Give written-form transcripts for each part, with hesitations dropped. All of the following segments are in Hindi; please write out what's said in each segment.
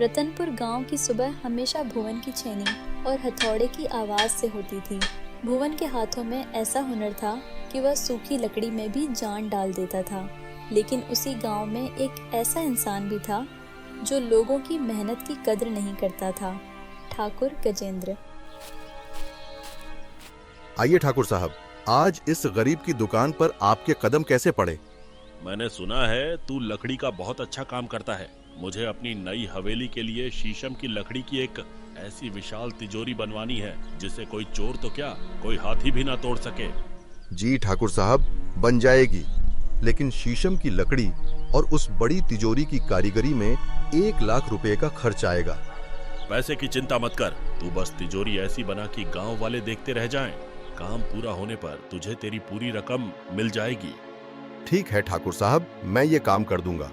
रतनपुर गांव की सुबह हमेशा भुवन की छेनी और हथौड़े की आवाज से होती थी। भुवन के हाथों में ऐसा हुनर था कि वह सूखी लकड़ी में भी जान डाल देता था। लेकिन उसी गांव में एक ऐसा इंसान भी था जो लोगों की मेहनत की कद्र नहीं करता था, ठाकुर गजेंद्र। आइए ठाकुर साहब, आज इस गरीब की दुकान पर आपके कदम कैसे पड़े? मैंने सुना है तू लकड़ी का बहुत अच्छा काम करता है। मुझे अपनी नई हवेली के लिए शीशम की लकड़ी की एक ऐसी विशाल तिजोरी बनवानी है जिसे कोई चोर तो क्या, कोई हाथी भी ना तोड़ सके। जी ठाकुर साहब, बन जाएगी, लेकिन शीशम की लकड़ी और उस बड़ी तिजोरी की कारीगरी में 1,00,000 रुपए का खर्च आएगा। पैसे की चिंता मत कर, तू बस तिजोरी ऐसी बना कि गांव वाले देखते रह जाएं। काम पूरा होने पर तुझे तेरी पूरी रकम मिल जाएगी। ठीक है ठाकुर साहब, मैं ये काम कर दूंगा।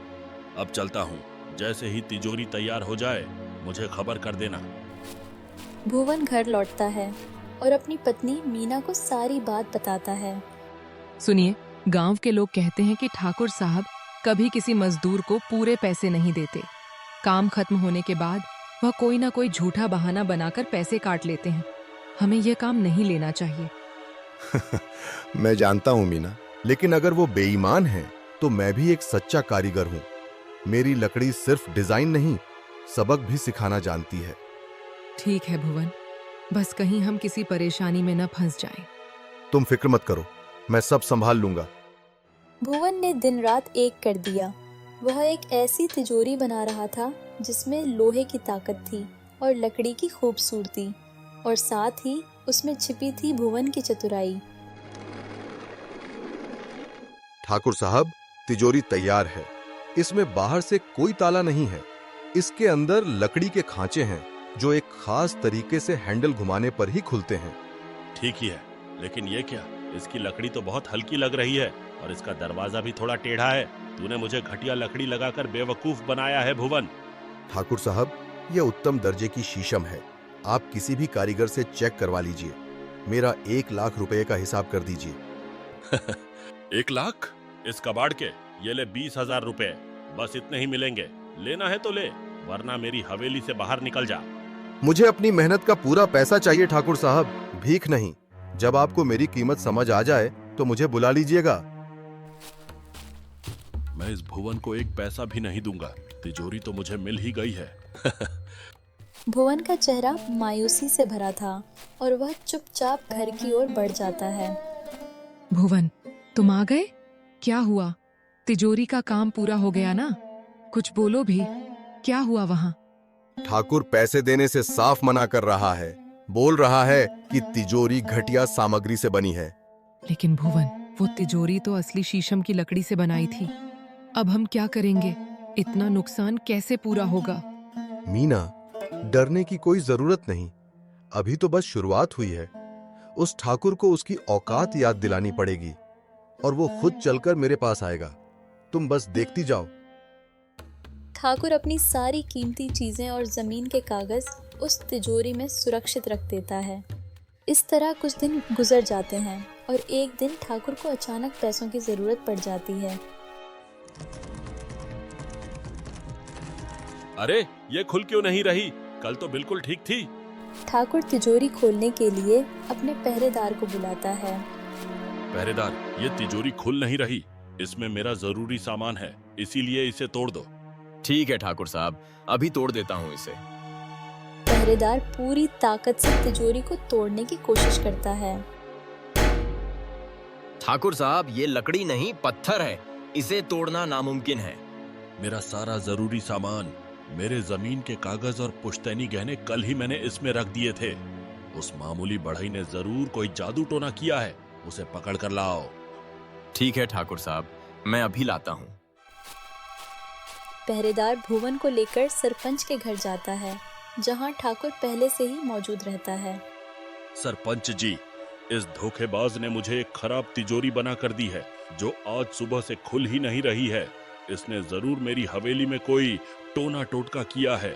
अब चलता हूँ, जैसे ही तिजोरी तैयार हो जाए मुझे खबर कर देना। भुवन घर लौटता है और अपनी पत्नी मीना को सारी बात बताता है। सुनिए, गांव के लोग कहते हैं कि ठाकुर साहब कभी किसी मजदूर को पूरे पैसे नहीं देते। काम खत्म होने के बाद वह कोई ना कोई झूठा बहाना बनाकर पैसे काट लेते हैं। हमें यह काम नहीं लेना चाहिए। मैं जानता हूँ मीना, लेकिन अगर वो बेईमान है तो मैं भी एक सच्चा कारीगर हूँ। मेरी लकड़ी सिर्फ डिजाइन नहीं, सबक भी सिखाना जानती है। ठीक है भुवन, बस कहीं हम किसी परेशानी में न फंस जाएं। तुम फिक्र मत करो, मैं सब संभाल लूंगा। भुवन ने दिन रात एक कर दिया। वह एक ऐसी तिजोरी बना रहा था जिसमें लोहे की ताकत थी और लकड़ी की खूबसूरती, और साथ ही उसमें छिपी थी भुवन की चतुराई। ठाकुर साहब, तिजोरी तैयार है। इसमें बाहर से कोई ताला नहीं है। इसके अंदर लकड़ी के खांचे हैं जो एक खास तरीके से हैंडल घुमाने पर ही खुलते हैं। ठीक ही है, लेकिन ये क्या, इसकी लकड़ी तो बहुत हल्की लग रही है और इसका दरवाजा भी थोड़ा टेढ़ा है। तूने मुझे घटिया लकड़ी लगाकर बेवकूफ बनाया है भुवन। ठाकुर साहब, यह उत्तम दर्जे की शीशम है। आप किसी भी कारीगर से चेक करवा लीजिए। मेरा 1,00,000 रुपए का हिसाब कर दीजिए। 1,00,000? इस कबाड़ के ये ले 20,000 रुपए, बस इतने ही मिलेंगे। लेना है तो ले, वरना मेरी हवेली से बाहर निकल जा। मुझे अपनी मेहनत का पूरा पैसा चाहिए ठाकुर साहब, भीख नहीं। जब आपको मेरी कीमत समझ आ जाए तो मुझे बुला लीजिएगा। मैं इस भुवन को एक पैसा भी नहीं दूंगा। तिजोरी तो मुझे मिल ही गई है। भुवन का चेहरा मायूसी से भरा था और वह चुपचाप घर की ओर बढ़ जाता है। भुवन, तुम आ गए? क्या हुआ? तिजोरी का काम पूरा हो गया ना? कुछ बोलो भी, क्या हुआ वहाँ? ठाकुर पैसे देने से साफ मना कर रहा है। बोल रहा है कि तिजोरी घटिया सामग्री से बनी है। लेकिन भुवन, वो तिजोरी तो असली शीशम की लकड़ी से बनाई थी। अब हम क्या करेंगे? इतना नुकसान कैसे पूरा होगा? मीना, डरने की कोई जरूरत नहीं। अभी तो बस शुरुआत हुई है। उस ठाकुर को उसकी औकात याद दिलानी पड़ेगी और वो खुद चलकर मेरे पास आएगा। तुम बस देखती जाओ। ठाकुर अपनी सारी कीमती चीजें और जमीन के कागज उस तिजोरी में सुरक्षित रख देता है। इस तरह कुछ दिन गुजर जाते हैं और एक दिन ठाकुर को अचानक पैसों की जरूरत पड़ जाती है। अरे, ये खुल क्यों नहीं रही? कल तो बिल्कुल ठीक थी। ठाकुर तिजोरी खोलने के लिए अपने पहरेदार को बुलाता है। पहरेदार, ये तिजोरी खुल नहीं रही। इसमें मेरा जरूरी सामान है, इसीलिए इसे तोड़ दो। ठीक है ठाकुर साहब, अभी तोड़ देता हूँ इसे। पहरेदार पूरी ताकत से तिजोरी को तोड़ने की कोशिश करता है। ठाकुर साहब, ये लकड़ी नहीं पत्थर है, इसे तोड़ना नामुमकिन है। मेरा सारा जरूरी सामान, मेरे जमीन के कागज और पुश्तैनी गहने कल ही मैंने इसमें रख दिए थे। उस मामूली बढ़ई ने जरूर कोई जादू टोना किया है। उसे पकड़ कर लाओ। ठीक है ठाकुर साहब, मैं अभी लाता हूँ। पहरेदार भुवन को लेकर सरपंच के घर जाता है, जहां ठाकुर पहले से ही मौजूद रहता है। सरपंच जी, इस धोखेबाज ने मुझे एक खराब तिजोरी बना कर दी है जो आज सुबह से खुल ही नहीं रही है। इसने जरूर मेरी हवेली में कोई टोना टोटका किया है।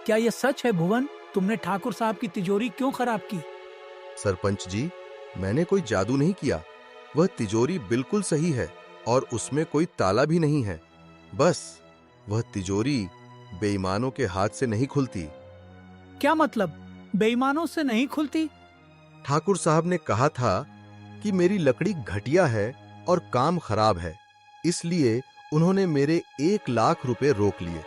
क्या ये सच है भुवन? तुमने ठाकुर साहब की तिजोरी क्यों खराब की? सरपंच जी, मैंने कोई जादू नहीं किया। वह तिजोरी बिल्कुल सही है और उसमें कोई ताला भी नहीं है। बस वह तिजोरी बेईमानों के हाथ से नहीं खुलती। क्या मतलब? बेईमानों से नहीं खुलती? ठाकुर साहब ने कहा था कि मेरी लकड़ी घटिया है और काम खराब है, इसलिए उन्होंने मेरे 1 लाख रुपए रोक लिए।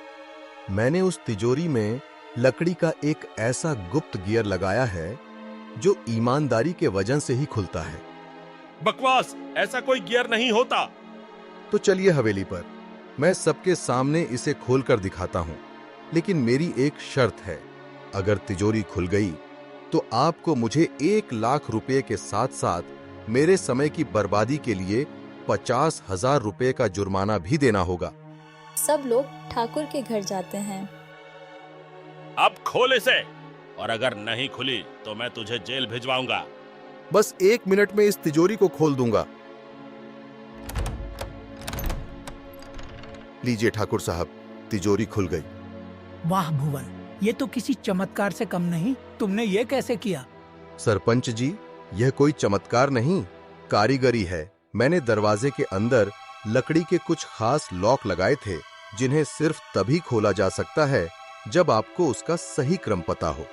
मैंने उस तिजोरी में लकड़ी का एक ऐसा गुप्त गियर लगाया है जो ईमानदारी के वजन से ही खुलता है। बकवास, ऐसा कोई गियर नहीं होता। तो चलिए हवेली पर, मैं सबके सामने इसे खोलकर दिखाता हूं। लेकिन मेरी एक शर्त है, अगर तिजोरी खुल गई तो आपको मुझे 1 लाख रुपए के साथ साथ मेरे समय की बर्बादी के लिए 50,000 रुपए का जुर्माना भी देना होगा। सब लोग ठाकुर के घर जाते हैं। अब खोल इसे, और अगर नहीं खुली तो मैं तुझे जेल भिजवाऊंगा। बस 1 मिनट में इस तिजोरी को खोल दूंगा। लीजिए ठाकुर साहब, तिजोरी खुल गई। वाह भुवन, ये तो किसी चमत्कार से कम नहीं। तुमने ये कैसे किया? सरपंच जी, यह कोई चमत्कार नहीं, कारीगरी है। मैंने दरवाजे के अंदर लकड़ी के कुछ खास लॉक लगाए थे, जिन्हें सिर्फ तभी खोला जा सकता है जब आपको उसका सही क्रम पता हो।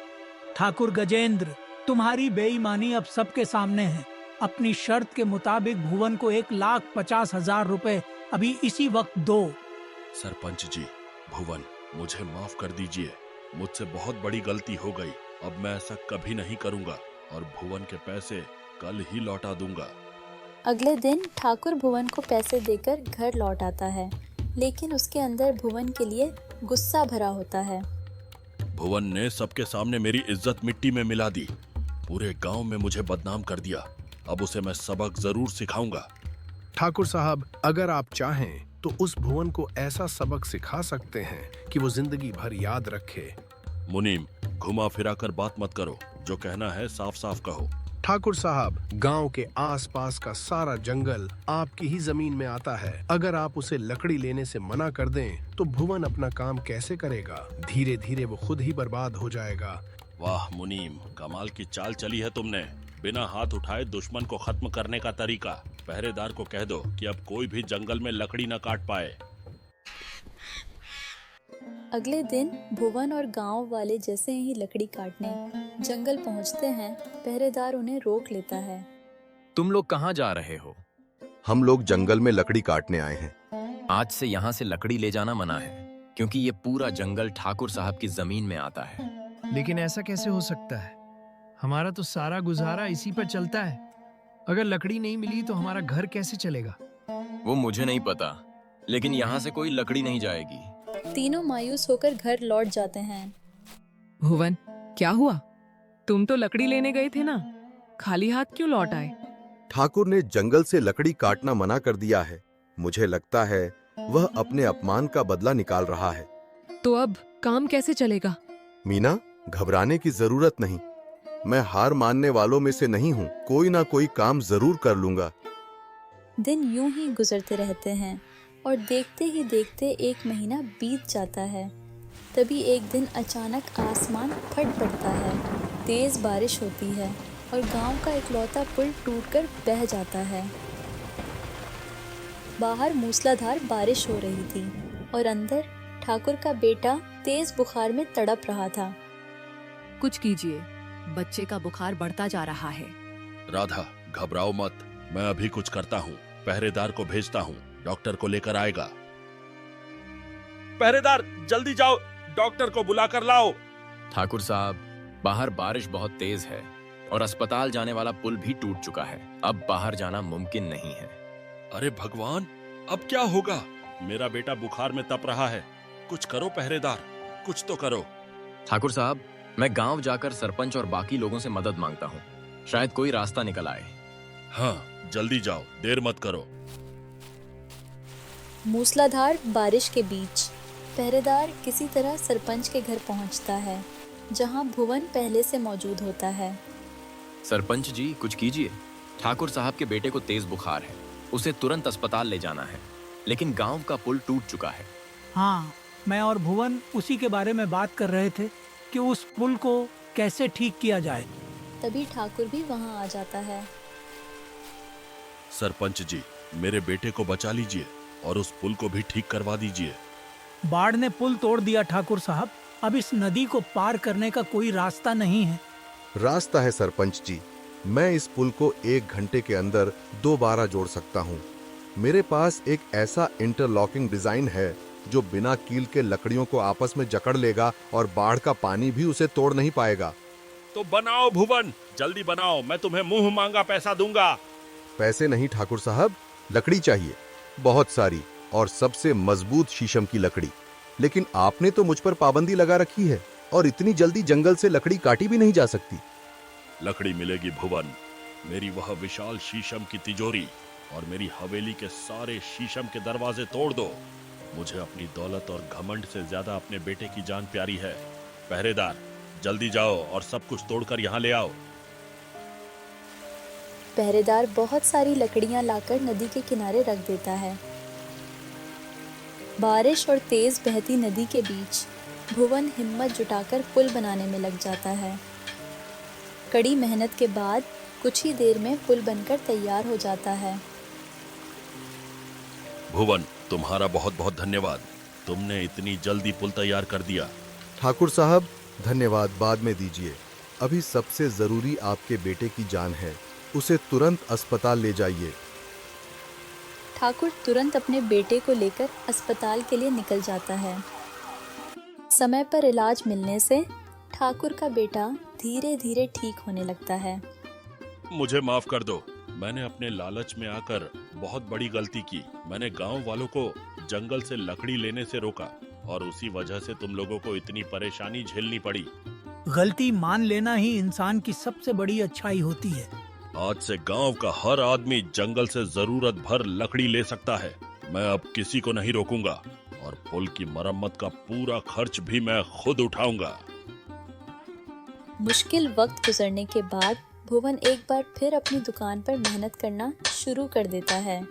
ठाकुर गजेंद्र, तुम्हारी बेईमानी अब सबके सामने है। अपनी शर्त के मुताबिक भुवन को 1,50,000 रुपए अभी इसी वक्त दो। सरपंच जी, भुवन, मुझे माफ कर दीजिए। मुझसे बहुत बड़ी गलती हो गई। अब मैं ऐसा कभी नहीं करूंगा और भुवन के पैसे कल ही लौटा दूंगा। अगले दिन ठाकुर भुवन को पैसे देकर घर लौट आता है, लेकिन उसके अंदर भुवन के लिए गुस्सा भरा होता है। भुवन ने सबके सामने मेरी इज्जत मिट्टी में मिला दी, पूरे गांव में मुझे बदनाम कर दिया। अब उसे मैं सबक जरूर सिखाऊंगा। ठाकुर साहब, अगर आप चाहें तो उस भुवन को ऐसा सबक सिखा सकते हैं कि वो जिंदगी भर याद रखे। मुनीम, घुमा फिरा कर बात मत करो, जो कहना है साफ साफ कहो। ठाकुर साहब, गांव के आसपास का सारा जंगल आपकी ही जमीन में आता है। अगर आप उसे लकड़ी लेने से मना कर दें तो भुवन अपना काम कैसे करेगा? धीरे धीरे वो खुद ही बर्बाद हो जाएगा। वाह मुनीम, कमाल की चाल चली है तुमने। बिना हाथ उठाए दुश्मन को खत्म करने का तरीका। पहरेदार को कह दो कि अब कोई भी जंगल में लकड़ी न काट पाए। अगले दिन भुवन और गांव वाले जैसे ही लकड़ी काटने जंगल पहुंचते हैं, पहरेदार उन्हें रोक लेता है। तुम लोग कहाँ जा रहे हो? हम लोग जंगल में लकड़ी काटने आए हैं। आज से यहाँ से लकड़ी ले जाना मना है, क्योंकि ये पूरा जंगल ठाकुर साहब की जमीन में आता है। लेकिन ऐसा कैसे हो सकता है? हमारा तो सारा गुजारा इसी पर चलता है। अगर लकड़ी नहीं मिली तो हमारा घर कैसे चलेगा? वो मुझे नहीं पता, लेकिन यहाँ से कोई लकड़ी नहीं जाएगी। तीनों मायूस होकर घर लौट जाते हैं। भुवन, क्या हुआ? तुम तो लकड़ी लेने गए थे ना, खाली हाथ क्यों लौट आए? ठाकुर ने जंगल से लकड़ी काटना मना कर दिया है। मुझे लगता है वह अपने अपमान का बदला निकाल रहा है। तो अब काम कैसे चलेगा? मीना, घबराने की जरूरत नहीं। मैं हार मानने वालों में से नहीं हूँ। कोई ना कोई काम जरूर कर लूंगा। दिन यूं ही गुजरते रहते हैं और देखते ही देखते 1 महीना बीत जाता है। तभी एक दिन अचानक आसमान फट पड़ता है, तेज बारिश होती है और गांव का इकलौता पुल टूटकर बह जाता है। बाहर मूसलाधार बारिश हो रही थी और अंदर ठाकुर का बेटा तेज बुखार में तड़प रहा था। कुछ कीजिए, बच्चे का बुखार बढ़ता जा रहा है। राधा, घबराओ मत, मैं अभी कुछ करता हूँ। पहरेदार को भेजता हूँ, डॉक्टर को लेकर आएगा। पहरेदार, जल्दी जाओ, डॉक्टर को बुलाकर लाओ। ठाकुर साहब, बाहर बारिश बहुत तेज है और अस्पताल जाने वाला पुल भी टूट चुका है। अब बाहर जाना मुमकिन नहीं है। अरे भगवान, अब क्या होगा? मेरा बेटा बुखार में तप रहा है। कुछ करो पहरेदार, कुछ तो करो। ठाकुर साहब, मैं गांव जाकर सरपंच और बाकी लोगों से मदद मांगता हूँ। शायद कोई रास्ता निकल आए। हाँ, जल्दी जाओ, देर मत करो। मूसलाधार बारिश के बीच पहरेदार किसी तरह सरपंच के घर पहुंचता है, जहां भुवन पहले से मौजूद होता है। सरपंच जी, कुछ कीजिए। ठाकुर साहब के बेटे को तेज बुखार है, उसे तुरंत अस्पताल ले जाना है, लेकिन गांव का पुल टूट चुका है। हाँ, मैं और भुवन उसी के बारे में बात कर रहे थे कि उस पुल को कैसे ठीक किया जाए। तभी ठाकुर भी वहां आ जाता है। सरपंच जी, मेरे बेटे को बचा लीजिए और उस पुल को भी ठीक करवा दीजिए। बाढ़ ने पुल तोड़ दिया ठाकुर साहब। अब इस नदी को पार करने का कोई रास्ता नहीं है। रास्ता है सरपंच जी। मैं इस पुल को 1 घंटे के अंदर दोबारा जोड़ सकता हूँ। मेरे पास एक ऐसा इंटरलॉकिंग डिजाइन है जो बिना कील के लकड़ियों को आपस में जकड़ लेगा और बाढ़ का पानी भी उसे तोड़ नहीं पाएगा। तो बनाओ भुवन, जल्दी बनाओ, मैं तुम्हें मुंह मांगा पैसा दूंगा। पैसे नहीं ठाकुर साहब, लकड़ी चाहिए, बहुत सारी, और सबसे मजबूत शीशम की लकड़ी। लेकिन आपने तो मुझ पर पाबंदी लगा रखी है और इतनी जल्दी जंगल से लकड़ी काटी भी नहीं जा सकती। लकड़ी मिलेगी भुवन। मेरी वह विशाल शीशम की तिजोरी और मेरी हवेली के सारे शीशम के दरवाजे तोड़ दो। मुझे अपनी दौलत और घमंड से ज्यादा अपने बेटे की जान प्यारी है। पहरेदार, जल्दी जाओ और सब कुछ तोड़कर यहाँ ले आओ। पहरेदार बहुत सारी लकड़ियां लाकर नदी के किनारे रख देता है। बारिश और तेज बहती नदी के बीच भुवन हिम्मत जुटाकर पुल बनाने में लग जाता है। कड़ी मेहनत के बाद कुछ ही देर में पुल बनकर तैयार हो जाता है। भुवन, तुम्हारा बहुत बहुत धन्यवाद। तुमने इतनी जल्दी पुल तैयार कर दिया। ठाकुर साहब, धन्यवाद बाद में दीजिए। अभी सबसे जरूरी आपके बेटे की जान है। उसे तुरंत अस्पताल ले जाइए। ठाकुर तुरंत अपने बेटे को लेकर अस्पताल के लिए निकल जाता है। समय पर इलाज मिलने से ठाकुर का बेटा धीरे धीरे ठीक होने लगता है। मुझे माफ कर दो, मैंने अपने लालच में आकर बहुत बड़ी गलती की। मैंने गांव वालों को जंगल से लकड़ी लेने से रोका और उसी वजह से तुम लोगों को इतनी परेशानी झेलनी पड़ी। गलती मान लेना ही इंसान की सबसे बड़ी अच्छाई होती है। आज से गांव का हर आदमी जंगल से जरूरत भर लकड़ी ले सकता है। मैं अब किसी को नहीं रोकूंगा और पुल की मरम्मत का पूरा खर्च भी मैं खुद उठाऊंगा। मुश्किल वक्त गुजरने के बाद भुवन एक बार फिर अपनी दुकान पर मेहनत करना शुरू कर देता है।